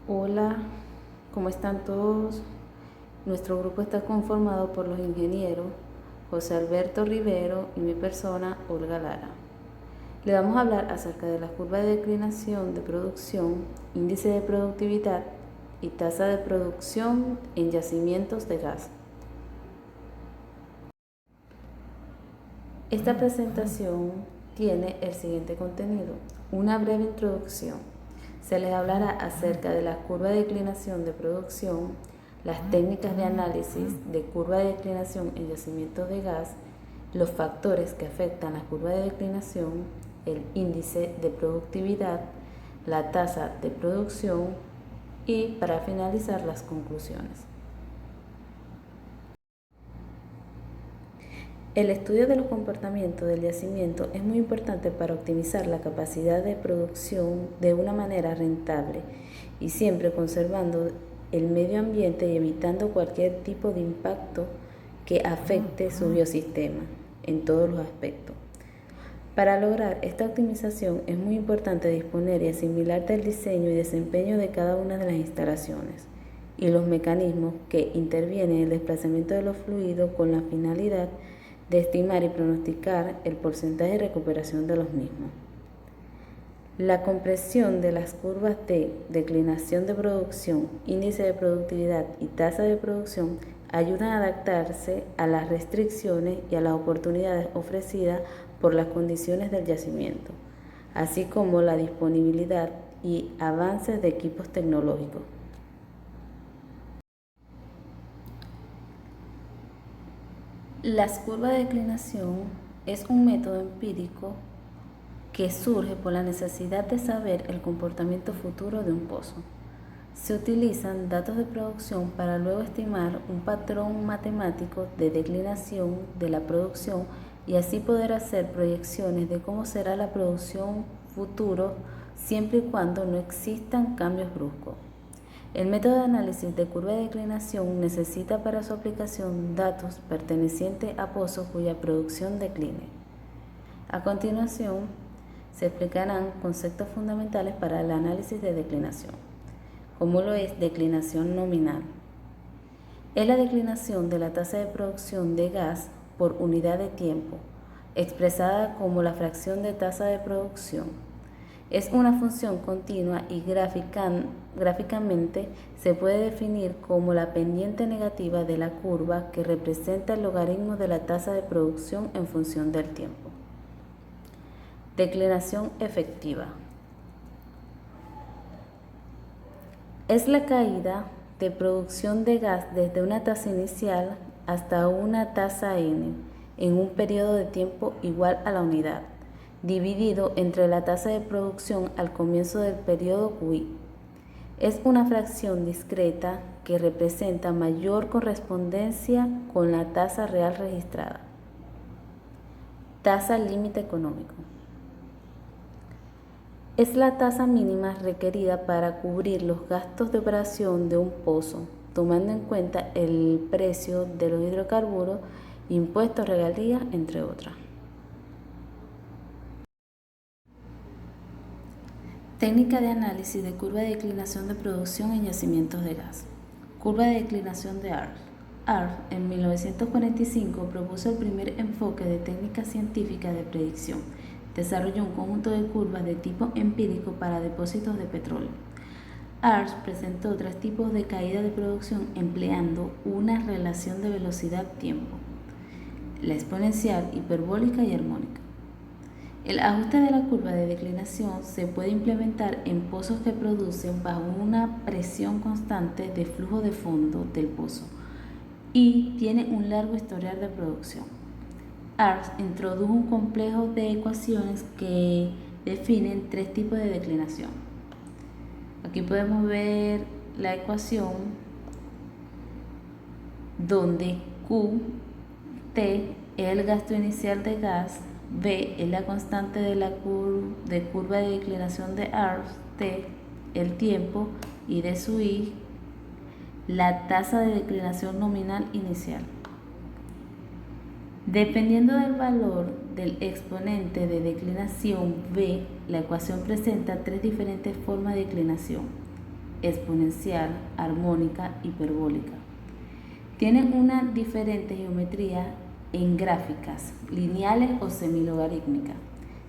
Hola, ¿cómo están todos? Nuestro grupo está conformado por los ingenieros José Alberto Rivero y mi persona, Olga Lara. Le vamos a hablar acerca de la curva de declinación de producción, índice de productividad y tasa de producción en yacimientos de gas. Esta presentación tiene el siguiente contenido: una breve introducción. Se les hablará acerca de la curva de declinación de producción, las técnicas de análisis de curva de declinación en yacimientos de gas, los factores que afectan la curva de declinación, el índice de productividad, la tasa de producción y, para finalizar, las conclusiones. El estudio de los comportamientos del yacimiento es muy importante para optimizar la capacidad de producción de una manera rentable y siempre conservando el medio ambiente y evitando cualquier tipo de impacto que afecte su biosistema en todos los aspectos. Para lograr esta optimización es muy importante disponer y asimilar del diseño y desempeño de cada una de las instalaciones y los mecanismos que intervienen en el desplazamiento de los fluidos con la finalidad de estimar y pronosticar el porcentaje de recuperación de los mismos. La compresión de las curvas de declinación de producción, índice de productividad y tasa de producción ayudan a adaptarse a las restricciones y a las oportunidades ofrecidas por las condiciones del yacimiento, así como la disponibilidad y avances de equipos tecnológicos. Las curvas de declinación es un método empírico que surge por la necesidad de saber el comportamiento futuro de un pozo. Se utilizan datos de producción para luego estimar un patrón matemático de declinación de la producción y así poder hacer proyecciones de cómo será la producción futuro siempre y cuando no existan cambios bruscos. El método de análisis de curva de declinación necesita para su aplicación datos pertenecientes a pozos cuya producción decline. A continuación, se explicarán conceptos fundamentales para el análisis de declinación, como lo es declinación nominal. Es la declinación de la tasa de producción de gas por unidad de tiempo, expresada como la fracción de tasa de producción. Es una función continua y gráficamente se puede definir como la pendiente negativa de la curva que representa el logaritmo de la tasa de producción en función del tiempo. Declinación efectiva. Es la caída de producción de gas desde una tasa inicial hasta una tasa n en un periodo de tiempo igual a la unidad, dividido entre la tasa de producción al comienzo del periodo QI. Es una fracción discreta que representa mayor correspondencia con la tasa real registrada. Tasa límite económico. Es la tasa mínima requerida para cubrir los gastos de operación de un pozo, tomando en cuenta el precio de los hidrocarburos, impuestos, regalías, entre otras. Técnica de análisis de curva de declinación de producción en yacimientos de gas. Curva de declinación de ARF. ARF en 1945 propuso el primer enfoque de técnica científica de predicción. Desarrolló un conjunto de curvas de tipo empírico para depósitos de petróleo. ARF presentó 3 tipos de caída de producción empleando una relación de velocidad-tiempo: la exponencial, hiperbólica y armónica. El ajuste de la curva de declinación se puede implementar en pozos que producen bajo una presión constante de flujo de fondo del pozo y tiene un largo historial de producción. ARF introdujo un complejo de ecuaciones que definen 3 tipos de declinación. Aquí podemos ver la ecuación donde Q, T es el gasto inicial de gas, B es la constante de la curva de declinación de ARF, T el tiempo y de su I la tasa de declinación nominal inicial. Dependiendo del valor del exponente de declinación B, la ecuación presenta 3 diferentes formas de declinación: exponencial, armónica, hiperbólica. Tienen una diferente geometría en gráficas lineales o semilogarítmicas,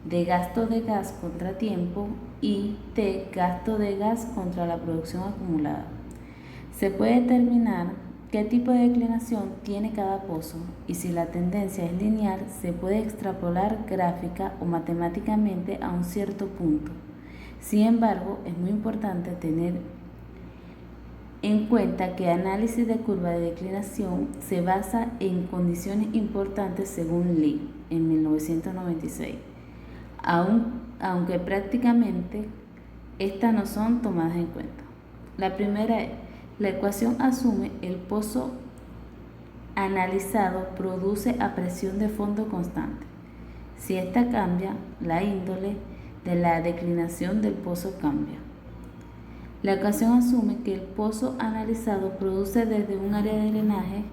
de gasto de gas contra tiempo y T, gasto de gas contra la producción acumulada. Se puede determinar qué tipo de declinación tiene cada pozo y si la tendencia es lineal, se puede extrapolar gráfica o matemáticamente a un cierto punto. Sin embargo, es muy importante tener en cuenta que el análisis de curva de declinación se basa en condiciones importantes según Lee en 1996, aunque prácticamente estas no son tomadas en cuenta. La primera es, la ecuación asume el pozo analizado produce a presión de fondo constante. Si esta cambia, la índole de la declinación del pozo cambia. La ecuación asume que el pozo analizado produce desde un área de drenaje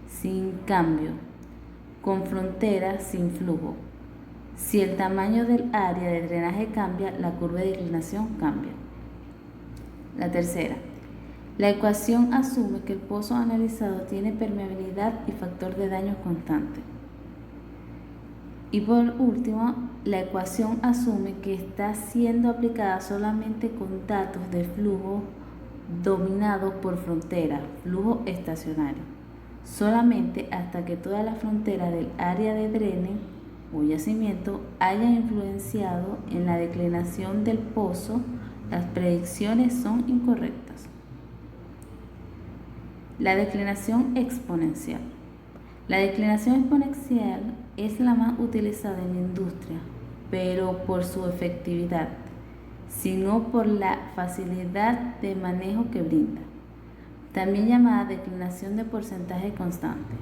sin cambio, con frontera sin flujo. Si el tamaño del área de drenaje cambia, la curva de declinación cambia. La tercera, la ecuación asume que el pozo analizado tiene permeabilidad y factor de daño constante. Y por último, la ecuación asume que está siendo aplicada solamente con datos de flujo dominados por frontera, flujo estacionario, solamente hasta que toda la frontera del área de drene o yacimiento haya influenciado en la declinación del pozo, las predicciones son incorrectas. La declinación exponencial. La declinación exponencial es la más utilizada en la industria, pero por su efectividad, sino por la facilidad de manejo que brinda. También llamada declinación de porcentaje constante,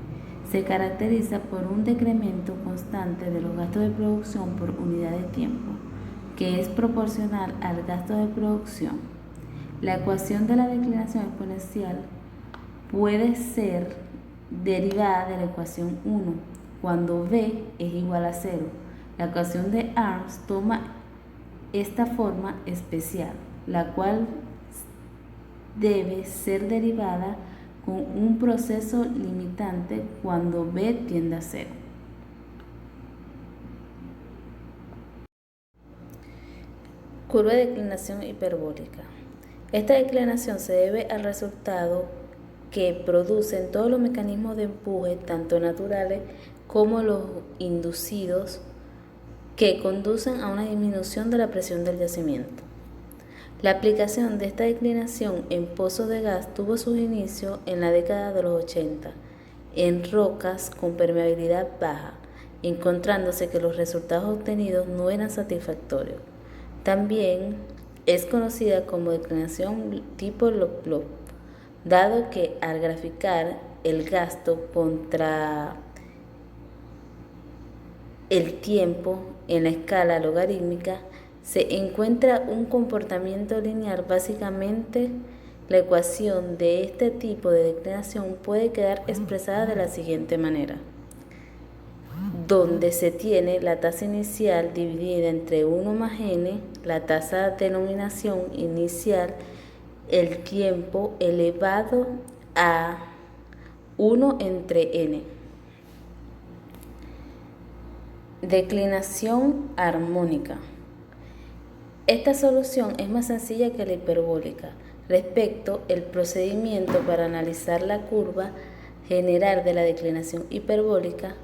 se caracteriza por un decremento constante de los gastos de producción por unidad de tiempo, que es proporcional al gasto de producción. La ecuación de la declinación exponencial puede ser derivada de la ecuación 1, cuando B es igual a 0. La ecuación de Arms toma esta forma especial, la cual debe ser derivada con un proceso limitante cuando B tiende a 0. Curva de declinación hiperbólica. Esta declinación se debe al resultado que producen todos los mecanismos de empuje, tanto naturales como los inducidos, que conducen a una disminución de la presión del yacimiento. La aplicación de esta declinación en pozos de gas tuvo sus inicios en la década de los 80, en rocas con permeabilidad baja, encontrándose que los resultados obtenidos no eran satisfactorios. También es conocida como declinación tipo Lop-Lop, dado que al graficar el gasto contra el tiempo en la escala logarítmica se encuentra un comportamiento lineal. Básicamente, la ecuación de este tipo de declinación puede quedar expresada de la siguiente manera, donde se tiene la tasa inicial dividida entre 1 más n, la tasa de denominación inicial, el tiempo elevado a 1 entre n. Declinación armónica. Esta solución es más sencilla que la hiperbólica. Respecto al procedimiento para analizar la curva general de la declinación hiperbólica,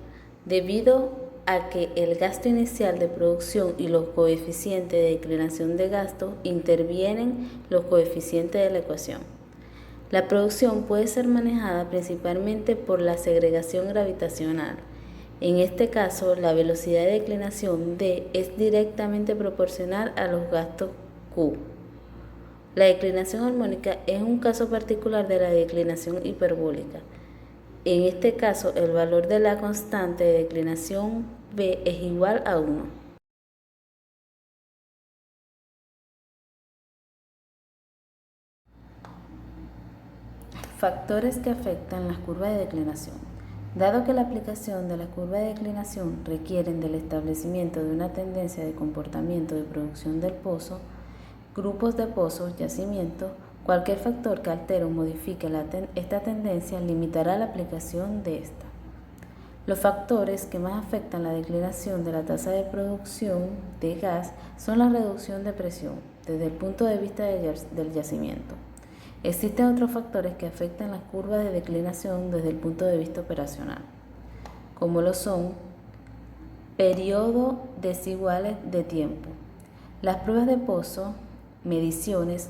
debido a que el gasto inicial de producción y los coeficientes de declinación de gasto intervienen los coeficientes de la ecuación. La producción puede ser manejada principalmente por la segregación gravitacional. En este caso, la velocidad de declinación D es directamente proporcional a los gastos Q. La declinación armónica es un caso particular de la declinación hiperbólica. En este caso, el valor de la constante de declinación B es igual a 1. Factores que afectan las curvas de declinación. Dado que la aplicación de la curva de declinación requieren del establecimiento de una tendencia de comportamiento de producción del pozo, grupos de pozos, yacimientos, Cualquier factor que altere o modifique esta tendencia limitará la aplicación de esta. Los factores que más afectan la declinación de la tasa de producción de gas son la reducción de presión desde el punto de vista del yacimiento. Existen otros factores que afectan las curvas de declinación desde el punto de vista operacional, como lo son periodos desiguales de tiempo. Las pruebas de pozo, mediciones,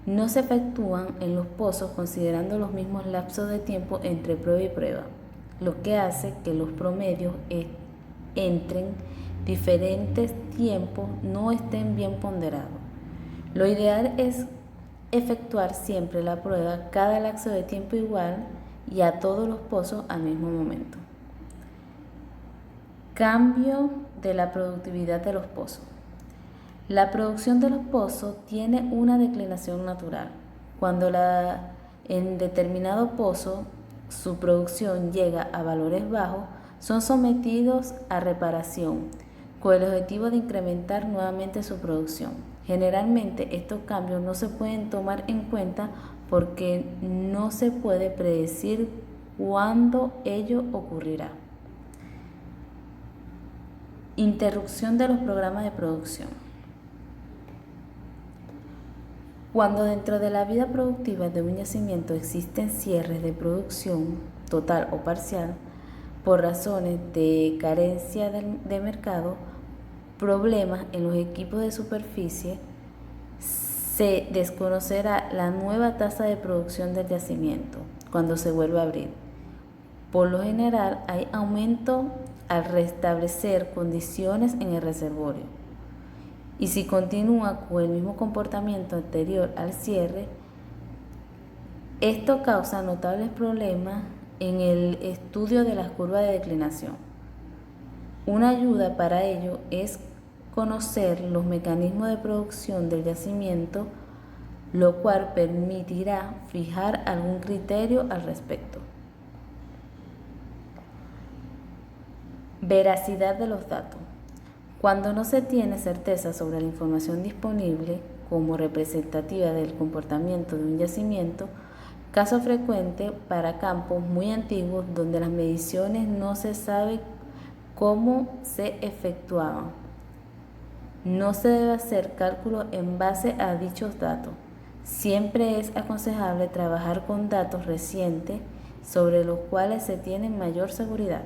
no se efectúan en los pozos considerando los mismos lapsos de tiempo entre prueba y prueba, lo que hace que los promedios entre diferentes tiempos no estén bien ponderados. Lo ideal es efectuar siempre la prueba cada lapso de tiempo igual y a todos los pozos al mismo momento. Cambio de la productividad de los pozos. La producción de los pozos tiene una declinación natural. Cuando en determinado pozo su producción llega a valores bajos, son sometidos a reparación con el objetivo de incrementar nuevamente su producción. Generalmente estos cambios no se pueden tomar en cuenta porque no se puede predecir cuándo ello ocurrirá. Interrupción de los programas de producción. Cuando dentro de la vida productiva de un yacimiento existen cierres de producción total o parcial por razones de carencia de mercado, problemas en los equipos de superficie, se desconocerá la nueva tasa de producción del yacimiento cuando se vuelva a abrir. Por lo general hay aumento al restablecer condiciones en el reservorio. Y si continúa con el mismo comportamiento anterior al cierre, esto causa notables problemas en el estudio de las curvas de declinación. Una ayuda para ello es conocer los mecanismos de producción del yacimiento, lo cual permitirá fijar algún criterio al respecto. Veracidad de los datos. Cuando no se tiene certeza sobre la información disponible como representativa del comportamiento de un yacimiento, caso frecuente para campos muy antiguos donde las mediciones no se sabe cómo se efectuaban, no se debe hacer cálculos en base a dichos datos. Siempre es aconsejable trabajar con datos recientes sobre los cuales se tiene mayor seguridad.